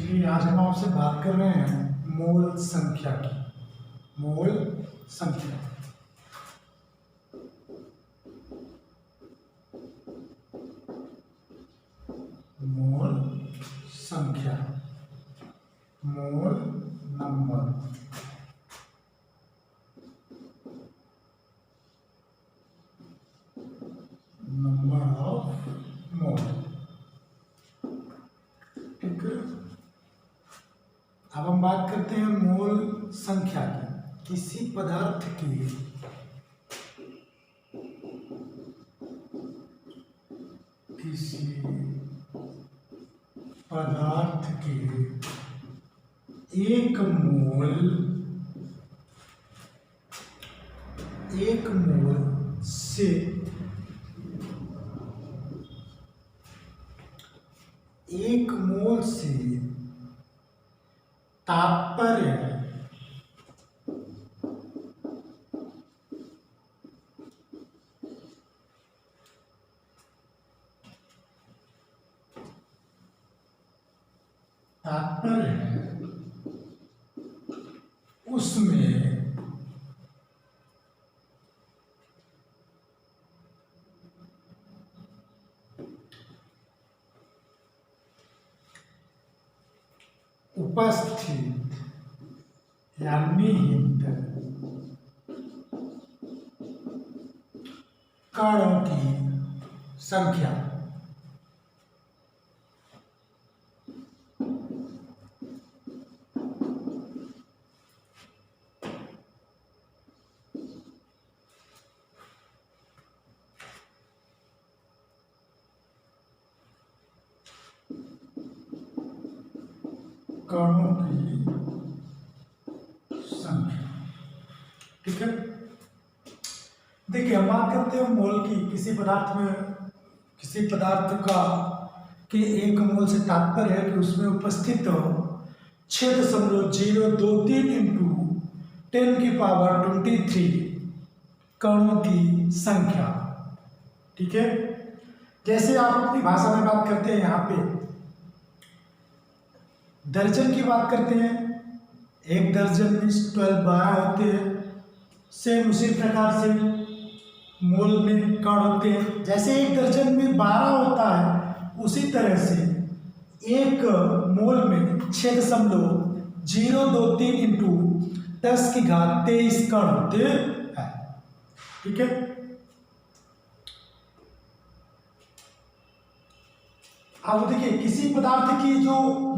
चलिए आज हम आपसे बात कर रहे हैं मोल संख्या की। मोल संख्या मोल संख्या मोल नंबर नंबर ऑफ मोल। ठीक है, अब हम बात करते हैं मोल संख्या की। किसी पदार्थ की एक मोल से तात्पर्य है उसमें उपस्थित या निहित कणों की संख्या कणों की संख्या। ठीक है, देखिए हम बात करते हैं मोल की। किसी पदार्थ का के एक मोल से तात्पर्य है कि उसमें उपस्थित 6.023 इंटू 10⁻23 कणों की संख्या। ठीक है, जैसे आप अपनी भाषा में बात करते हैं, यहाँ पे दर्जन की बात करते हैं, एक दर्जन में 12 होते हैं। सेम उसी प्रकार से मोल में कण होते हैं। जैसे एक दर्जन में 12 होता है, उसी तरह से एक मोल में 6.023 इंटू 10⁻23 कण होते हैं। ठीक है, अब देखिए किसी पदार्थ की जो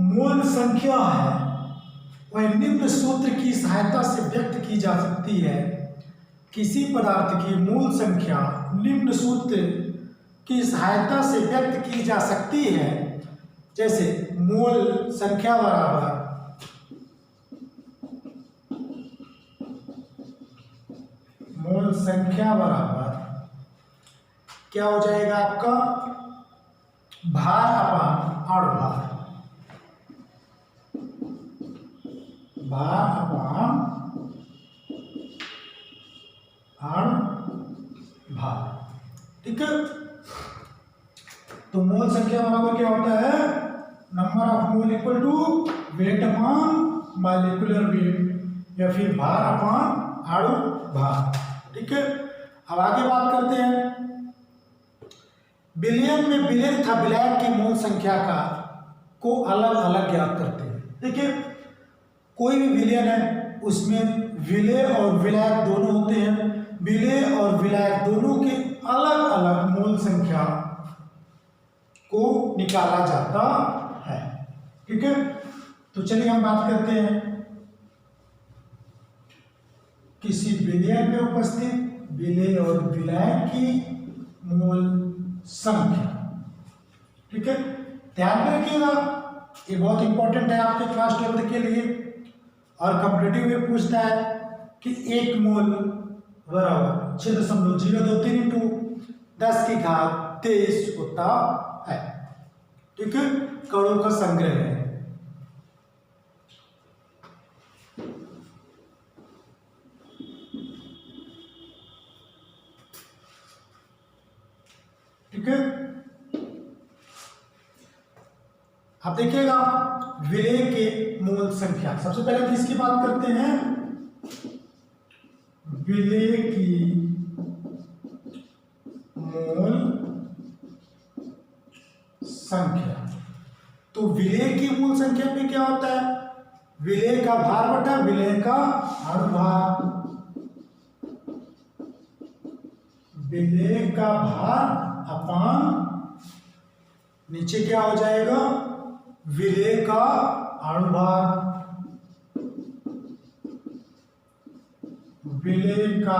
मोल संख्या है वह निम्न सूत्र की सहायता से व्यक्त की जा सकती है। किसी पदार्थ की मूल संख्या निम्न सूत्र की सहायता से व्यक्त की जा सकती है। जैसे मोल संख्या बराबर क्या हो जाएगा आपका, भार अपान अणुभार। भार अपान अणुभार। ठीक है, तो मोल संख्या बराबर क्या होता है, number of mole equal to weight upon molecular weight, या फिर भार अपान अणुभार। ठीक है, अब आगे बात करते हैं। बिलियन में विलेय तथा विलायक की मोल संख्या को अलग अलग ज्ञात करते हैं। देखिए कोई भी विलयन है उसमें विलेय और विलायक दोनों होते हैं। विलेय और विलायक दोनों के अलग अलग मोल संख्या को निकाला जाता है। ठीक है, तो चलिए हम बात करते हैं किसी विलयन में उपस्थित विलेय और विलायक की मोल संख्या। ठीक है, ध्यान में रखिएगा, ये बहुत इंपॉर्टेंट है आपके क्लास 12 के लिए। और कॉम्पिटिटिव में पूछता है कि एक मोल बराबर 6.023 इंटू 10⁻23 होता है। ठीक है, कणों का संग्रह है। ठीक है, अब देखिएगा विलेय के मोल संख्या। सबसे पहले हम किसकी बात करते हैं, विलेय की मोल संख्या। तो विलेय की मूल संख्या पे क्या होता है, विलेय का भार बटा विलेय का अनुभार, विलेय का भार अपान नीचे क्या हो जाएगा, विलेय का अनुभार, विलेय का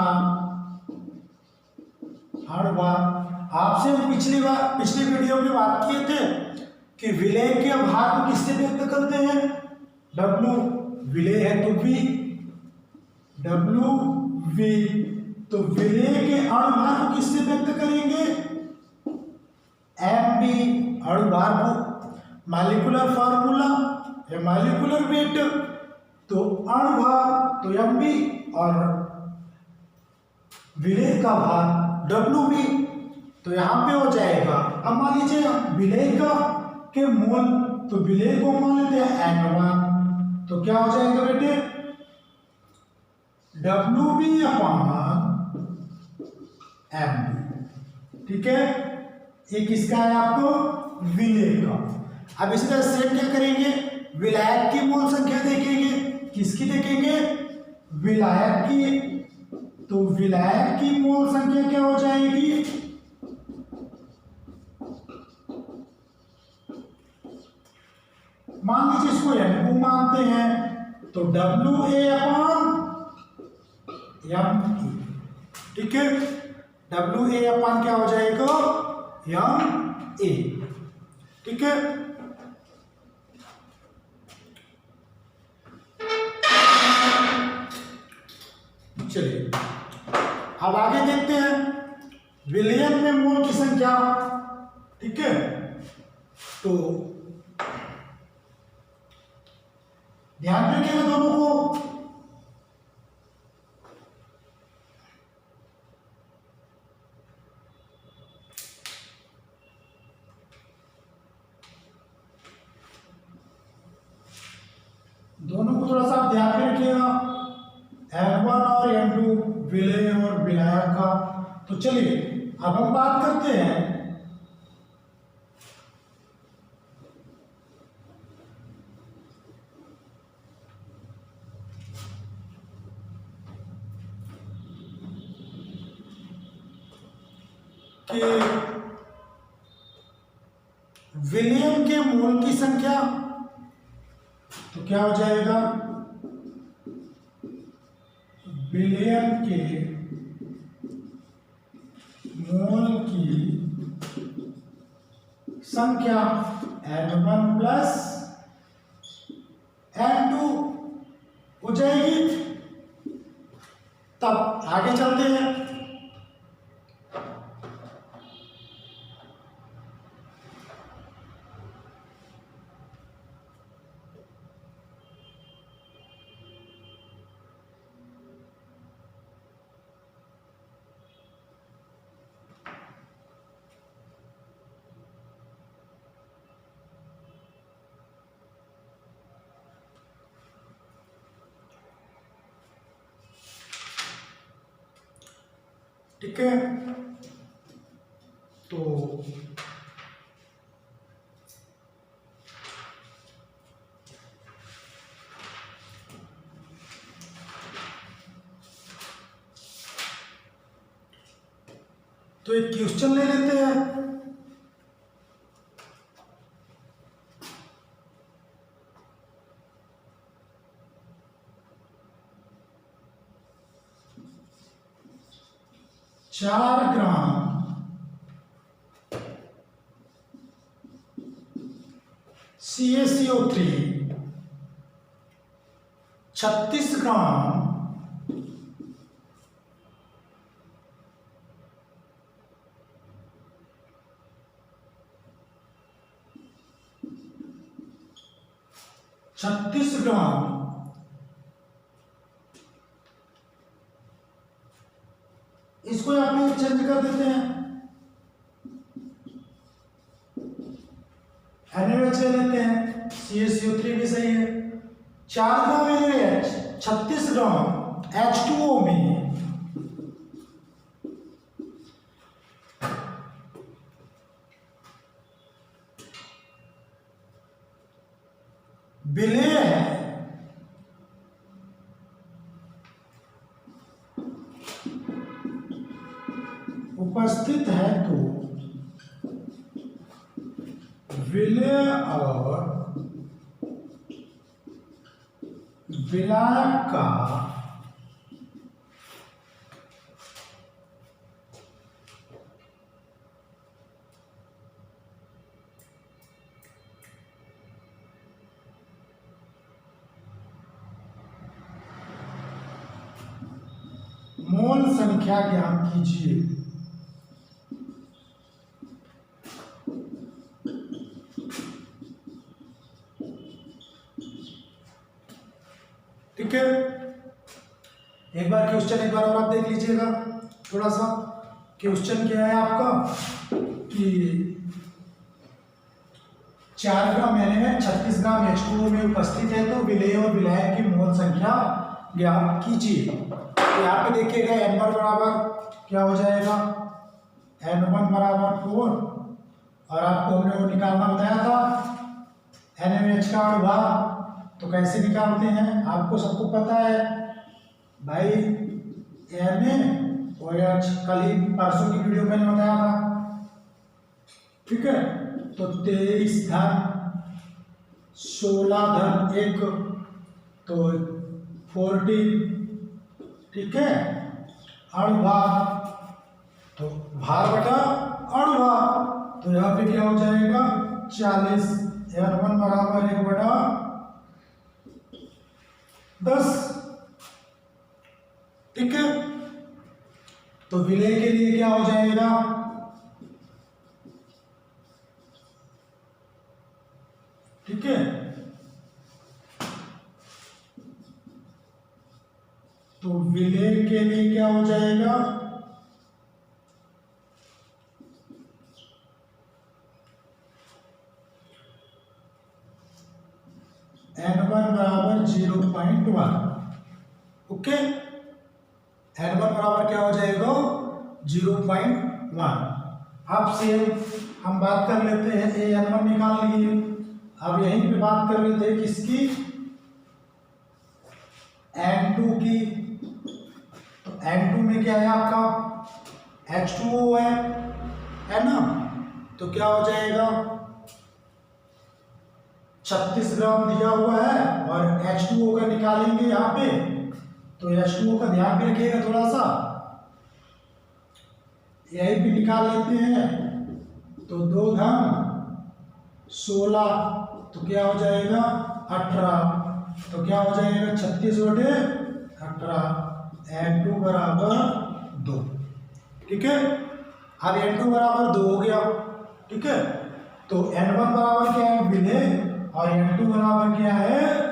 अनुभार। आपसे हम पिछली वीडियो में बात किए थे कि विलेय के भार को किससे व्यक्त करते हैं, W, विलेय है तो V, W V, तो विलेय के अणुभार को किससे व्यक्त करेंगे, MB, अणुभार को मॉलिक्यूलर फार्मूला या मॉलिक्यूलर वेट, तो अणुभार तो MB और विलेय का भार WB, तो यहां पे हो जाएगा। अब मान लीजिए विलेय का के मोल, तो विलेय को मान लेते हैं N1, तो क्या हो जाएगा बेटे, WB अपान MB। ठीक है, एक इसका है आपको विलेय का। अब इसी तरह सेम क्या करेंगे, विलायक की मोल संख्या देखेंगे, किसकी देखेंगे, विलायक की, तो विलायक की मोल संख्या क्या हो जाएगी, मान लीजिए इसको N2 मानते हैं, तो WA अपान ME। ठीक है, WA अपान क्या हो जाएगा, MA। ठीक है, चलिए अब आगे देखते हैं विलयन में मोल की संख्या। ठीक है, तो ध्यान रखिएगा दोनों को, थोड़ा सा ध्यान में रखिएगा, N1 और N2 विलेय और विलायक का। तो चलिए अब हम बात करते हैं कि विलियम के मोल की संख्या, तो क्या हो जाएगा, विलियम के मोल की संख्या N1 प्लस N2 हो जाएगी। तब आगे चलते हैं, ठीक है, तो एक क्वेश्चन ले लेते हैं। चार ग्राम CaCO3, 36 ग्राम इसको यहाँ पे चेंज कर देते हैं, NaOH ले लेते हैं, CaCO3 भी सही है। 4 ग्राम NaOH 36 ग्राम H2O में विलेय है, उपस्थित है, तो विलेय और विलायक का मोल संख्या ज्ञात कीजिए। ठीक है, एक बार क्वेश्चन एक बार और आप देख लीजिएगा थोड़ा सा। क्वेश्चन क्या है आपका कि 4 ग्राम NaOH 36 ग्राम H2O में उपस्थित है, तो विलेय और विलायक की मोल संख्या ज्ञात कीजिए। यहाँ पे देखिएगा N1 बराबर क्या हो जाएगा, N1 बराबर 4, और आपको हमने वो निकालना बताया था NaOH का अनुभाग, तो कैसे निकालते हैं आपको सबको पता है भाई। NaOH कल ही परसों की वीडियो मैंने बताया था, ठीक है। तो 23 धन 16 धन 1 तो 40, ठीक है। अणुभार तो भार बटा अणुभार, तो यहाँ पे क्या हो जाएगा 40, N1 बराबर 1 बटा 10, ठीक है। तो विलेय के लिए क्या हो जाएगा, ठीक है। तो विलेय के लिए क्या हो जाएगा, N1 बराबर 0.1, ओके। N1 बराबर क्या हो जाएगा 0.1। अब से हम बात कर लेते हैं, ये N1 निकाल लिए। अब यहीं पे बात कर लेते हैं किसकी, N2 की। तो N2 में क्या है आपका H2O है ना, तो क्या हो जाएगा 36 ग्राम दिया हुआ है, और H2O का निकालेंगे यहाँ पे, तो H2O का ध्यान भी रखिएगा थोड़ा सा, यही भी निकाल लेते हैं। तो 2 धन 16, तो क्या हो जाएगा 18, तो क्या हो जाएगा 36 बटे 18, N2 बराबर 2, ठीक है। अब N2 बराबर 2 हो गया, ठीक है। तो N1 बराबर क्या है विलेय, और N2 बराबर क्या है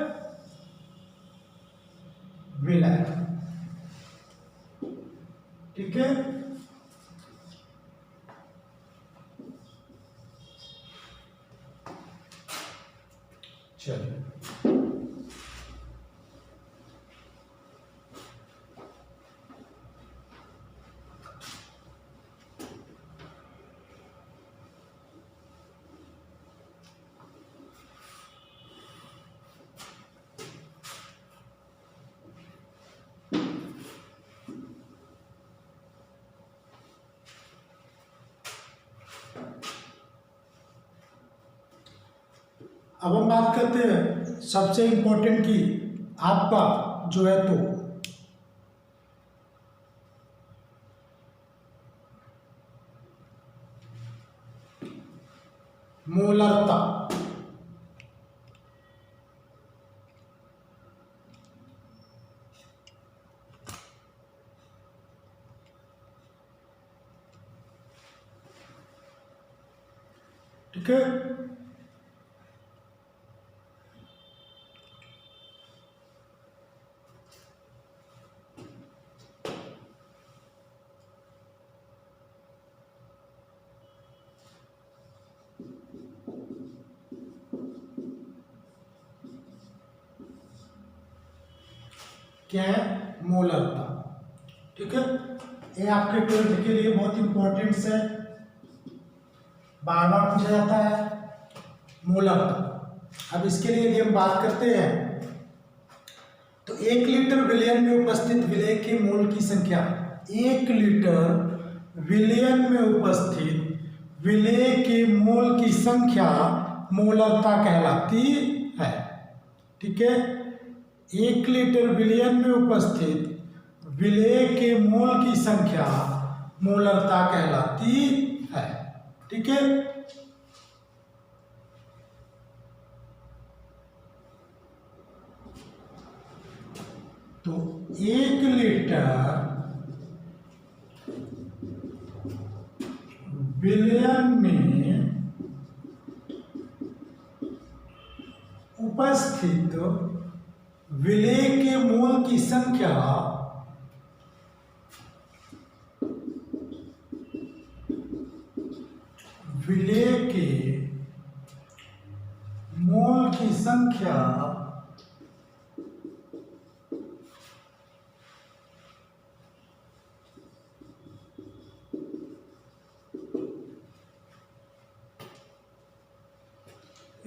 विलायक, ठीक है। चलिए अब हम बात करते हैं सबसे इंपॉर्टेंट की, आपका जो है तो मोलरता। ठीक है, क्या है, मोलरता। ठीक है, ये आपके 12th के लिए बहुत इंपॉर्टेंट है, बार बार पूछा जाता है मोलरता। अब इसके लिए यदि हम बात करते हैं तो 1 लीटर विलयन में उपस्थित विलेय के मोल की संख्या, 1 लीटर विलयन में उपस्थित विलेय के मोल की संख्या मोलरता कहलाती है। ठीक है, 1 लीटर विलयन में उपस्थित विलेय के मोल की संख्या मोलरता कहलाती है। ठीक है, तो 1 लीटर विलयन में उपस्थित विलेय के मोल की संख्या विलेय के मोल की संख्या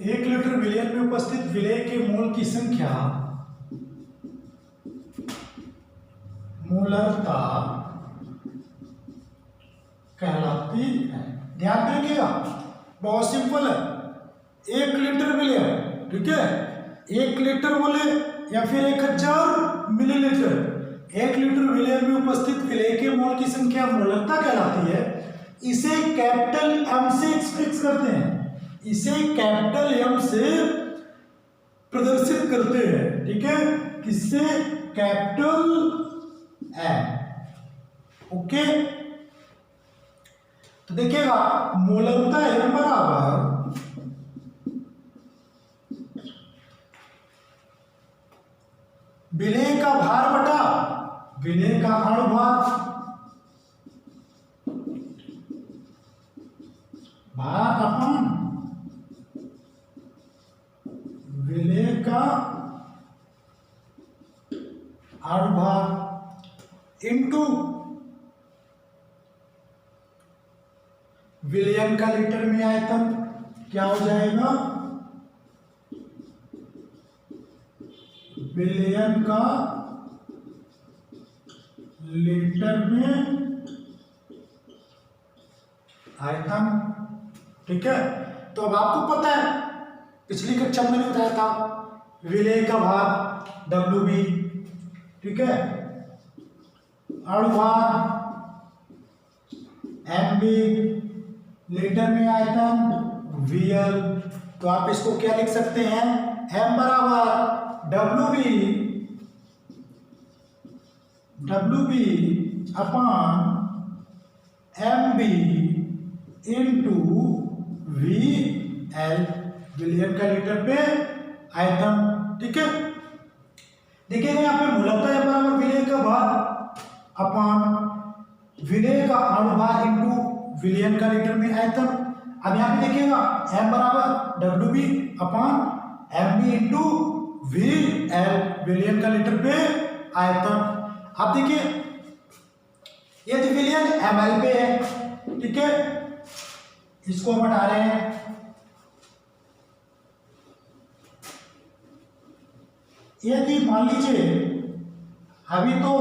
एक लीटर विलयन में उपस्थित विलेय के मोल की संख्या मोलरता कहलाती है। ध्यान रखिएगा, बहुत सिंपल है। 1 लीटर विलयन, ठीक है, 1 लीटर बोले या फिर 1000 मिलीलीटर, 1 लीटर विलयन में उपस्थित विलेय के मोल की संख्या मोलरता कहलाती है। इसे कैपिटल एम से एक्सप्रेस करते हैं, इसे कैपिटल एम से प्रदर्शित करते हैं। ठीक है, किससे, कैपिटल एम। ओके, तो देखिएगा मोलरता एम बराबर विलेय का भार बटा विलेय का अणुभार, भार अपन विलेय का अणुभार इंटू विलयन का लीटर में आयतन। क्या हो जाएगा, विलयन का लीटर में आयतन। ठीक है, तो अब आपको पता है, पिछली कक्षा में मैंने बताया था विलेय का भार WB, ठीक है, अणुभार MB, लीटर में आयतन VL। तो आप इसको क्या लिख सकते हैं, M बराबर WB upon MB into VL, विलयन का लीटर पे आयतन। ठीक है, देखिएगा यहाँ पे मोलरता है बराबर विलेय का भार अपॉन विलेय का अणुभार इंटू विलयन का लीटर में आयतन। अब यहाँ पे देखिएगा M बराबर WB upon MB into VL, विलयन का लीटर पे आयतन। अब देखिए यदि विलयन ml पे है, ठीक है, इसको हम हटा रहे हैं, यदि मान लीजिए अभी तो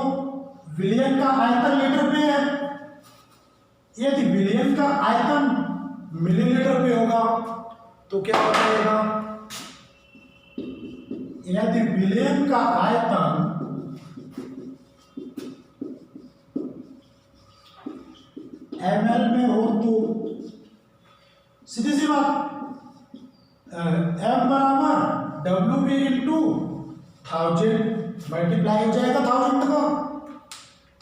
विलयन का आयतन लीटर पे है, यदि विलयन का आयतन मिलीलीटर पे होगा तो क्या हो जाएगा, यदि विलयन का आयतन ml में हो तो सीधी सी बात m बराबर WB इंटू 1000 मल्टीप्लाई हो जाएगा 1000 का,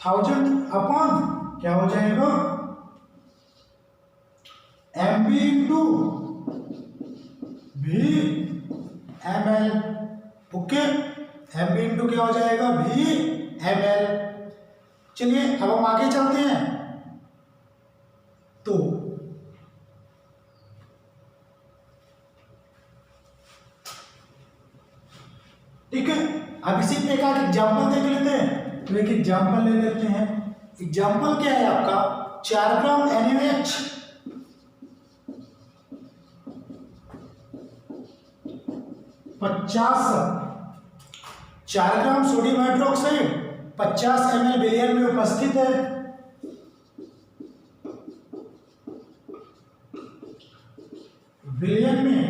1000 अपॉन क्या हो जाएगा MB into VML। Okay, MB into क्या हो जाएगा VML। चलिए अब हम आगे चलते हैं। तो ठीक है। अब इसी पे एक एग्जाम्पल देख लेते हैं। तो एक एग्जाम्पल ले लेते हैं। एग्जाम्पल क्या है आपका, 4 ग्राम NaOH 4 gram sodium hydroxide 50 ml विलियन में उपस्थित है। विलियन में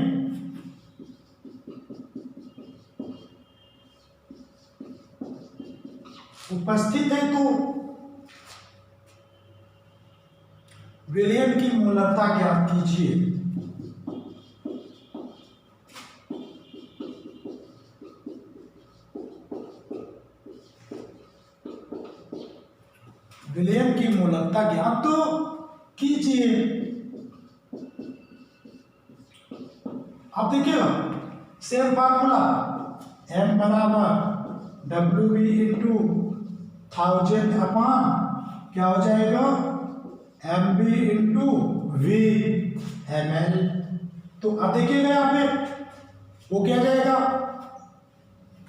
उपस्थित है, तो विलियन की मोलरता ज्ञात कीजिए। विलियन की मोलरता ज्ञात तो कीजिए। अब देखिएगा सेम फार्मूला, m बराबर WB इंटू 1000 अपान क्या हो जाएगा MB इंटू V ml। तो अब देखिएगा यहाँ पे वो क्या जाएगा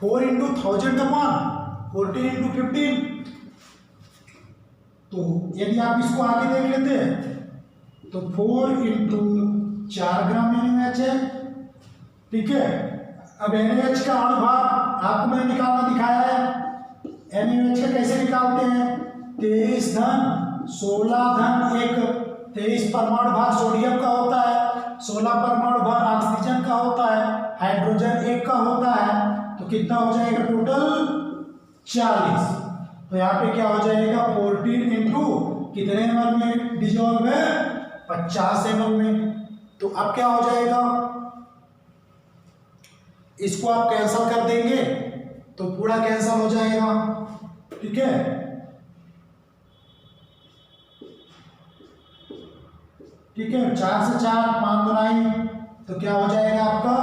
4 इंटू 1000 अपान 14 इंटू 15। तो यदि आप इसको आगे देख लेते हैं तो 4 इंटू 4 ग्राम NaOH है, ठीक है। अब NaOH का अनुभाग आपको मैंने निकालना दिखाया है। NaOH का कैसे निकालते हैं, 23 धन 16 धन 1, 23 परमाणु भार सोडियम का होता है, 16 परमाणु भार ऑक्सीजन का होता है, हाइड्रोजन 1 का होता है। तो कितना हो जाएगा टोटल 40। तो यहाँ पे क्या हो जाएगा 14 इंटू कितने ml में डिजोल्व है 50 ml में। तो अब क्या हो जाएगा, इसको आप कैंसल कर देंगे तो पूरा कैंसल हो जाएगा, ठीक है। ठीक है, 4 से 4 5 दुनाई, तो क्या हो जाएगा आपका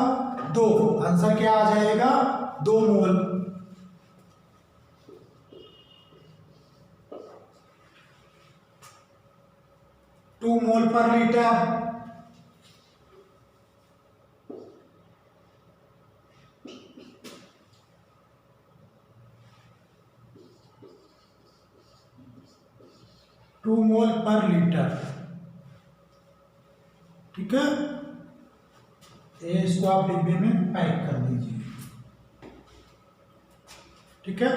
2। आंसर क्या आ जाएगा 2 मोल। टू मोल पर लीटर। 2 मोल पर लीटर, ठीक है। इसको आप डिब्बे में पैक कर दीजिए, ठीक है।